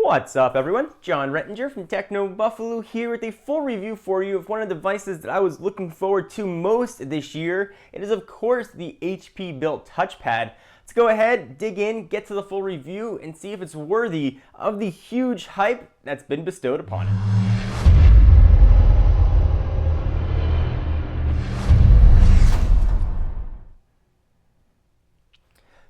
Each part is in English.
What's up, everyone? John Rettinger from Techno Buffalo here with a full review for you of one of the devices that I was looking forward to most this year. It is, of course, the HP built touchpad. Let's go ahead, dig in, get to the full review, and see if it's worthy of the huge hype that's been bestowed upon it.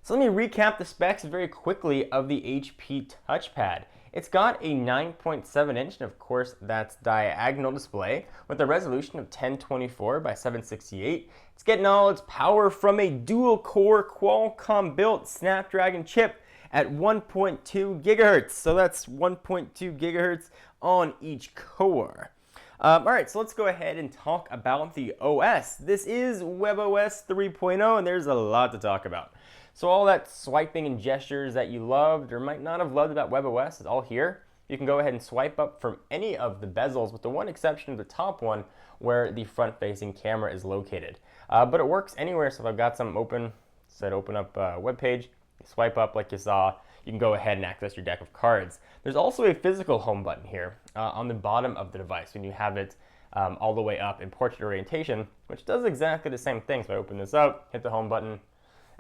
So let me recap the specs very quickly of the HP touchpad. It's got a 9.7 inch, and of course that's diagonal display with a resolution of 1024 by 768. It's getting all its power from a dual-core Qualcomm built Snapdragon chip at 1.2 gigahertz. So that's 1.2 gigahertz on each core. Alright, so let's go ahead and talk about the OS. This is WebOS 3.0, and there's a lot to talk about. So all that swiping and gestures that you loved or might not have loved about WebOS is all here. You can go ahead and swipe up from any of the bezels, with the one exception of the top one where the front-facing camera is located. But it works anywhere, so if I've got something open, said open up a web page, swipe up like you saw, you can go ahead and access your deck of cards. There's also a physical home button here on the bottom of the device when you have it all the way up in portrait orientation, which does exactly the same thing. So I open this up, hit the home button,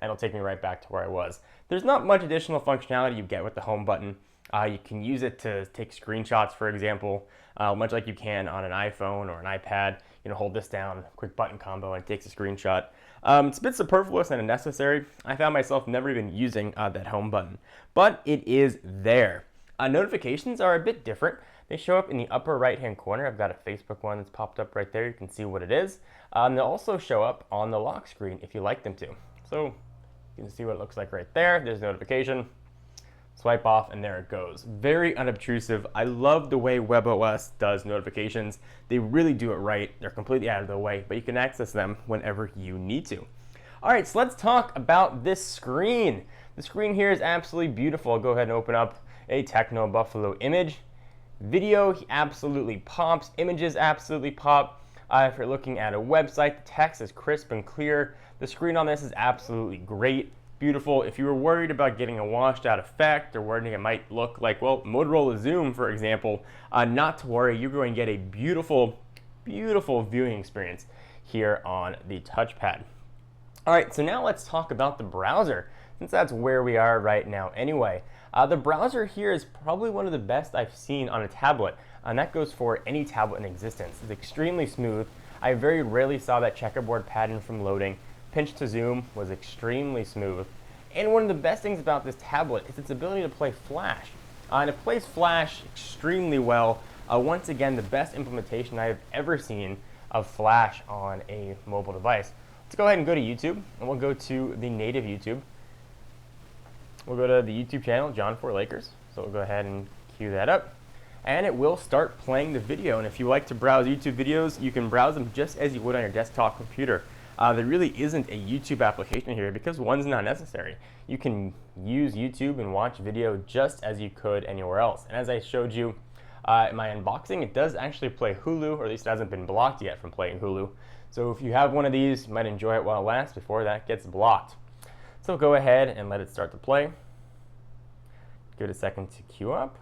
and it'll take me right back to where I was. There's not much additional functionality you get with the home button. You can use it to take screenshots, for example, much like you can on an iPhone or an iPad. Hold this down, quick button combo, and it takes a screenshot. It's a bit superfluous and unnecessary. I found myself never even using that home button, but it is there. Notifications are a bit different. They show up in the upper right-hand corner. I've got a Facebook one that's popped up right there. You can see what it is. They'll also show up on the lock screen if you like them to. So you can see what it looks like right there. There's notification. Swipe off, and there it goes. Very unobtrusive. I love the way WebOS does notifications. They really do it right. They're completely out of the way, but you can access them whenever you need to. All right, so let's talk about this screen. The screen here is absolutely beautiful. I'll go ahead and open up a Techno Buffalo image. Video absolutely pops. Images absolutely pop. If you're looking at a website, the text is crisp and clear. The screen on this is absolutely great, beautiful. If you were worried about getting a washed out effect or worried it might look like, well, Motorola Zoom, for example, not to worry. You're going to get a beautiful, beautiful viewing experience here on the touchpad. All right, so now let's talk about the browser, since that's where we are right now anyway. The browser here is probably one of the best I've seen on a tablet, and that goes for any tablet in existence. It's extremely smooth. I very rarely saw that checkerboard pattern from loading. Pinch to zoom was extremely smooth. And one of the best things about this tablet is its ability to play Flash. And it plays Flash extremely well. Once again, the best implementation I have ever seen of Flash on a mobile device. Let's go ahead and go to YouTube, and we'll go to the native YouTube. We'll go to the YouTube channel, John4Lakers. So we'll go ahead and cue that up. And it will start playing the video. And if you like to browse YouTube videos, you can browse them just as you would on your desktop computer. There really isn't a YouTube application here because one's not necessary. You can use YouTube and watch video just as you could anywhere else. And as I showed you in my unboxing, it does actually play Hulu, or at least it hasn't been blocked yet from playing Hulu. So if you have one of these, you might enjoy it while it lasts before that gets blocked. So go ahead and let it start to play. Give it a second to queue up.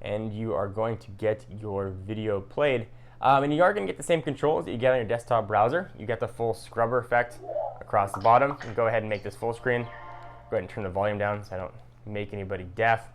And you are going to get your video played. And you are going to get the same controls that you get on your desktop browser. You get the full scrubber effect across the bottom. You go ahead and make this full screen. Go ahead and turn the volume down so I don't make anybody deaf.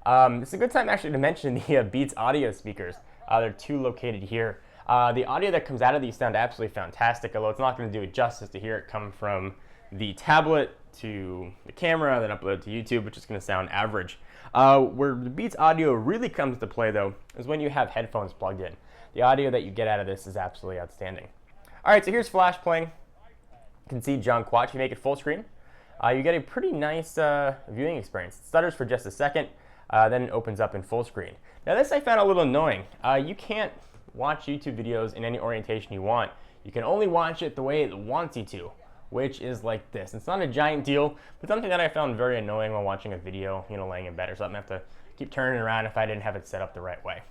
It's a good time actually to mention the Beats audio speakers. There are two located here. The audio that comes out of these sound absolutely fantastic, although it's not going to do it justice to hear it come from the tablet to the camera, then upload to YouTube, which is going to sound average. Where the Beats audio really comes into play, though, is when you have headphones plugged in. The audio that you get out of this is absolutely outstanding. All right, so here's Flash playing. You can see John Quatch. If you make it full screen, you get a pretty nice viewing experience. It stutters for just a second, then it opens up in full screen. Now this I found a little annoying. You can't watch YouTube videos in any orientation you want. You can only watch it the way it wants you to, which is like this. It's not a giant deal, but something that I found very annoying while watching a video, laying in bed or something. I have to keep turning around if I didn't have it set up the right way.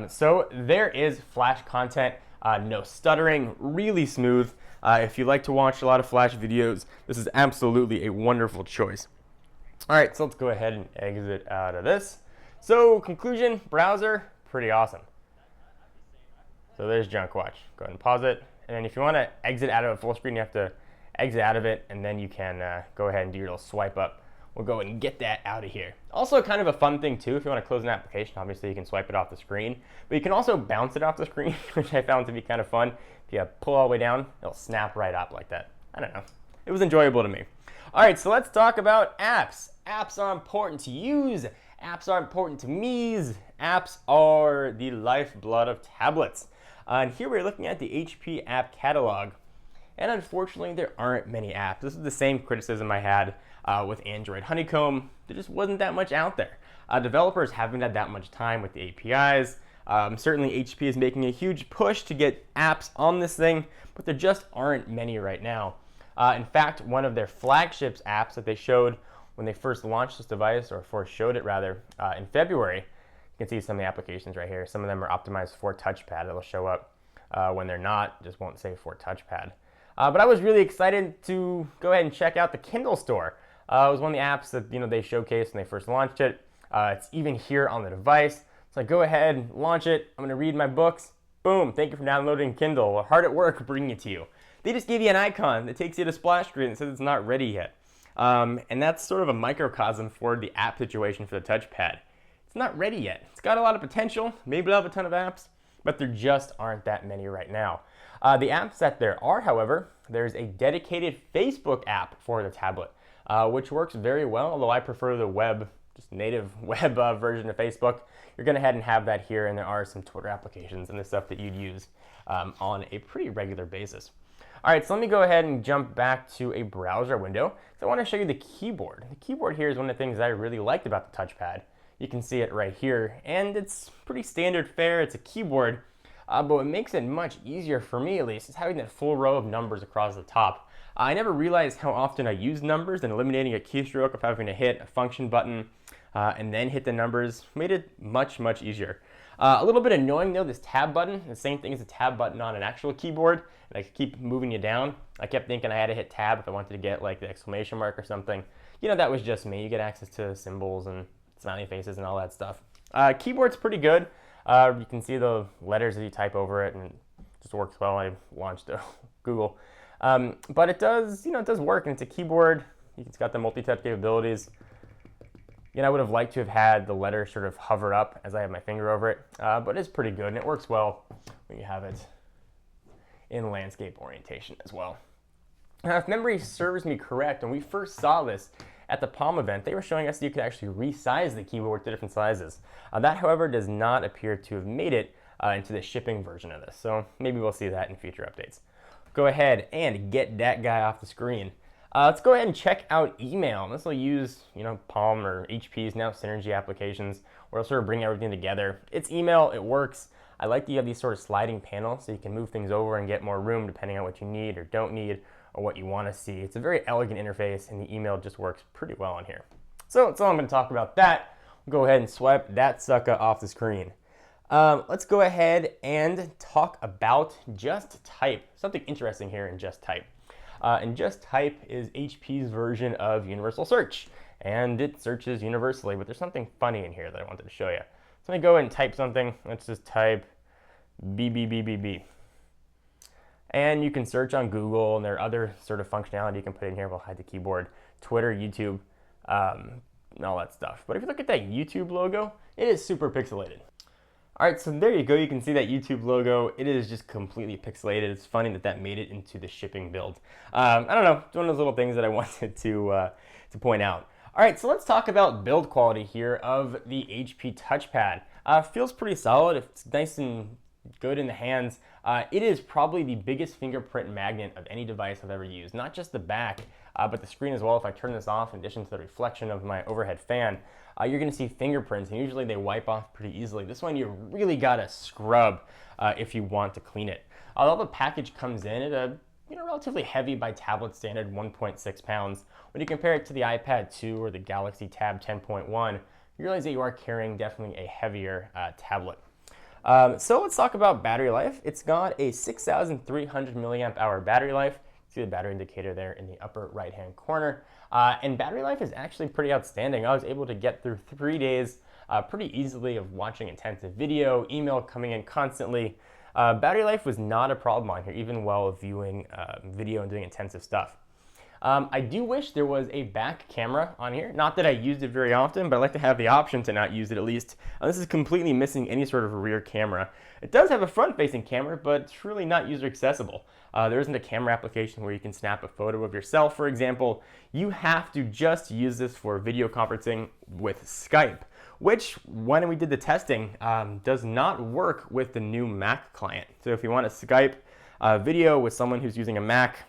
So there is Flash content, no stuttering, really smooth. If you like to watch a lot of Flash videos, this is absolutely a wonderful choice. All right, so let's go ahead and exit out of this. So conclusion, browser, pretty awesome. So there's JunkWatch. Go ahead and pause it. And then if you want to exit out of a full screen, you have to exit out of it, and then you can go ahead and do your little swipe up. We'll go ahead and get that out of here. Also kind of a fun thing too, if you want to close an application, obviously you can swipe it off the screen, but you can also bounce it off the screen, which I found to be kind of fun. If you pull all the way down, it'll snap right up like that. I don't know. It was enjoyable to me. All right, so let's talk about apps. Apps are important to use. Apps are important to me. Apps are the lifeblood of tablets. And here we're looking at the HP app catalog. And unfortunately, there aren't many apps. This is the same criticism I had with Android Honeycomb. There just wasn't that much out there. Developers haven't had that much time with the APIs. Certainly, HP is making a huge push to get apps on this thing, but there just aren't many right now. In fact, one of their flagships apps that they showed when they first launched this device, or first showed it rather, in February, you can see some of the applications right here. Some of them are optimized for touchpad. It'll show up when they're not, just won't say for touchpad. But I was really excited to go ahead and check out the Kindle store. It was one of the apps that they showcased when they first launched it. It's even here on the device. So I go ahead and launch it. I'm going to read my books. Boom, thank you for downloading Kindle. We're hard at work bringing it to you. They just gave you an icon that takes you to a splash screen that says it's not ready yet. And that's sort of a microcosm for the app situation for the touchpad. It's not ready yet. It's got a lot of potential. Maybe it'll have a ton of apps, but there just aren't that many right now. The apps that there are, however, there's a dedicated Facebook app for the tablet, which works very well, although I prefer the web, just native web version of Facebook. You're going to head and have that here, and there are some Twitter applications and the stuff that you'd use on a pretty regular basis. All right, so let me go ahead and jump back to a browser window. So I want to show you the keyboard. The keyboard here is one of the things that I really liked about the touchpad. You can see it right here, and it's pretty standard fare. It's a keyboard, but what makes it much easier for me, at least, is having that full row of numbers across the top. I never realized how often I use numbers, and eliminating a keystroke of having to hit a function button and then hit the numbers made it much, much easier. A little bit annoying though, this tab button, the same thing as the tab button on an actual keyboard, and I could keep moving you down. I kept thinking I had to hit tab if I wanted to get like the exclamation mark or something. That was just me. You get access to symbols and smiley faces and all that stuff. Keyboard's pretty good. You can see the letters as you type over it, and it just works well. I launched Google. But it does, it does work, and it's a keyboard. It's got the multi-touch capabilities. I would have liked to have had the letter sort of hover up as I have my finger over it, but it's pretty good, and it works well when you have it in landscape orientation as well. Now, if memory serves me correct, when we first saw this at the Palm event, they were showing us that you could actually resize the keyboard to different sizes. That, however, does not appear to have made it into the shipping version of this, so maybe we'll see that in future updates. Go ahead and get that guy off the screen. Let's go ahead and check out email. This will use, Palm or HP's now Synergy applications, where it'll sort of bring everything together. It's email, it works. I like that you have these sort of sliding panels so you can move things over and get more room depending on what you need or don't need or what you want to see. It's a very elegant interface, and the email just works pretty well on here. So that's all I'm going to talk about that. We'll go ahead and swipe that sucker off the screen. Let's go ahead and talk about Just Type. Something interesting here in Just Type. And Just Type is HP's version of Universal Search, and it searches universally, but there's something funny in here that I wanted to show you. So let me go and type something. Let's just type BBBBB. And you can search on Google, and there are other sort of functionality you can put in here. We'll hide the keyboard, Twitter, YouTube, and all that stuff. But if you look at that YouTube logo, it is super pixelated. All right, so there you go. You can see that YouTube logo. It is just completely pixelated. It's funny that that made it into the shipping build. I don't know. It's one of those little things that I wanted to point out. All right, so let's talk about build quality here of the HP touchpad. Feels pretty solid. It's nice and good in the hands. It is probably the biggest fingerprint magnet of any device I've ever used. Not just the back, but the screen as well. If I turn this off, in addition to the reflection of my overhead fan, you're going to see fingerprints, and usually they wipe off pretty easily. This one you really got to scrub if you want to clean it. Although the package comes in at a relatively heavy by tablet standard, 1.6 pounds. When you compare it to the iPad 2 or the Galaxy Tab 10.1, you realize that you are carrying definitely a heavier tablet. So let's talk about battery life. It's got a 6,300 milliamp hour battery life. See the battery indicator there in the upper right-hand corner. And battery life is actually pretty outstanding. I was able to get through 3 days pretty easily of watching intensive video, email coming in constantly. Battery life was not a problem on here, even while viewing video and doing intensive stuff. I do wish there was a back camera on here. Not that I used it very often, but I like to have the option to not use it at least. This is completely missing any sort of a rear camera. It does have a front-facing camera, but it's really not user accessible. There isn't a camera application where you can snap a photo of yourself, for example. You have to just use this for video conferencing with Skype, which, when we did the testing, does not work with the new Mac client. So if you want to Skype video with someone who's using a Mac,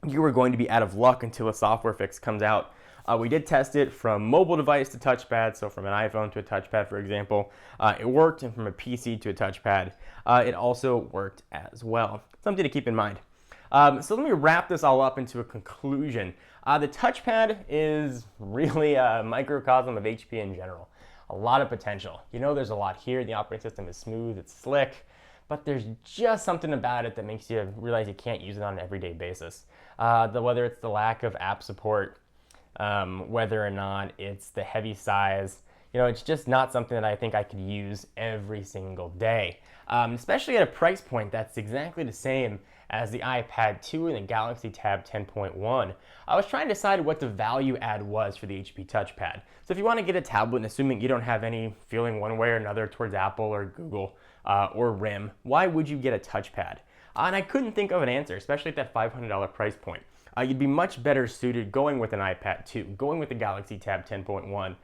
you are going to be out of luck until a software fix comes out. We did test it from mobile device to touchpad, so from an iPhone to a touchpad, for example. It worked, and from a PC to a touchpad, it also worked as well. Something to keep in mind. So let me wrap this all up into a conclusion. The touchpad is really a microcosm of HP in general. A lot of potential. You know, there's a lot here. The operating system is smooth, it's slick, but there's just something about it that makes you realize you can't use it on an everyday basis. Whether it's the lack of app support, whether or not it's the heavy size, you know, it's just not something that I think I could use every single day, especially at a price point that's exactly the same as the iPad 2 and the Galaxy Tab 10.1. I was trying to decide what the value add was for the HP touchpad. So if you want to get a tablet, and assuming you don't have any feeling one way or another towards Apple or Google or RIM, why would you get a touchpad? And I couldn't think of an answer, especially at that $500 price point. You'd be much better suited going with an iPad 2, going with the Galaxy Tab 10.1,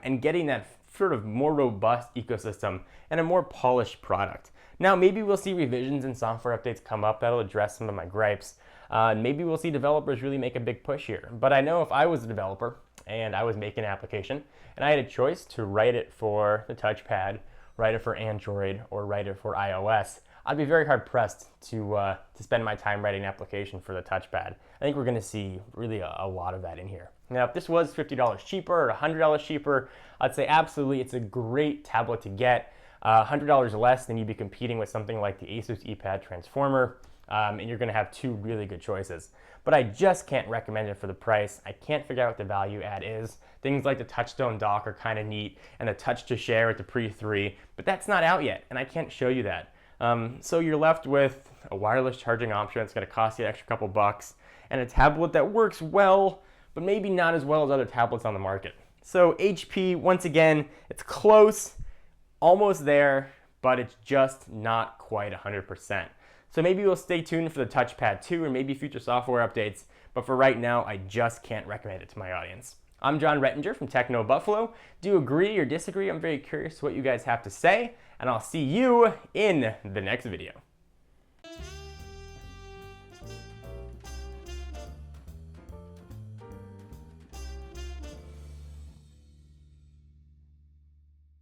and getting that sort of more robust ecosystem and a more polished product. Now, maybe we'll see revisions and software updates come up that'll address some of my gripes. Maybe we'll see developers really make a big push here. But I know if I was a developer and I was making an application and I had a choice to write it for the touchpad, write it for Android, or write it for iOS, I'd be very hard pressed to spend my time writing an application for the touchpad. I think we're going to see really a lot of that in here. Now, if this was $50 cheaper or $100 cheaper, I'd say absolutely it's a great tablet to get. $100 less, then you'd be competing with something like the Asus ePad Transformer, and you're going to have two really good choices. But I just can't recommend it for the price. I can't figure out what the value add is. Things like the Touchstone dock are kind of neat, and the Touch to Share at the Pre 3, but that's not out yet, and I can't show you that. So you're left with a wireless charging option that's going to cost you an extra couple bucks, and a tablet that works well, but maybe not as well as other tablets on the market. So HP, once again, it's close, almost there, but it's just not quite 100%. So maybe we'll stay tuned for the touchpad 2 or maybe future software updates, but for right now, I just can't recommend it to my audience. I'm John Rettinger from Techno Buffalo. Do you agree or disagree? I'm very curious what you guys have to say, and I'll see you in the next video.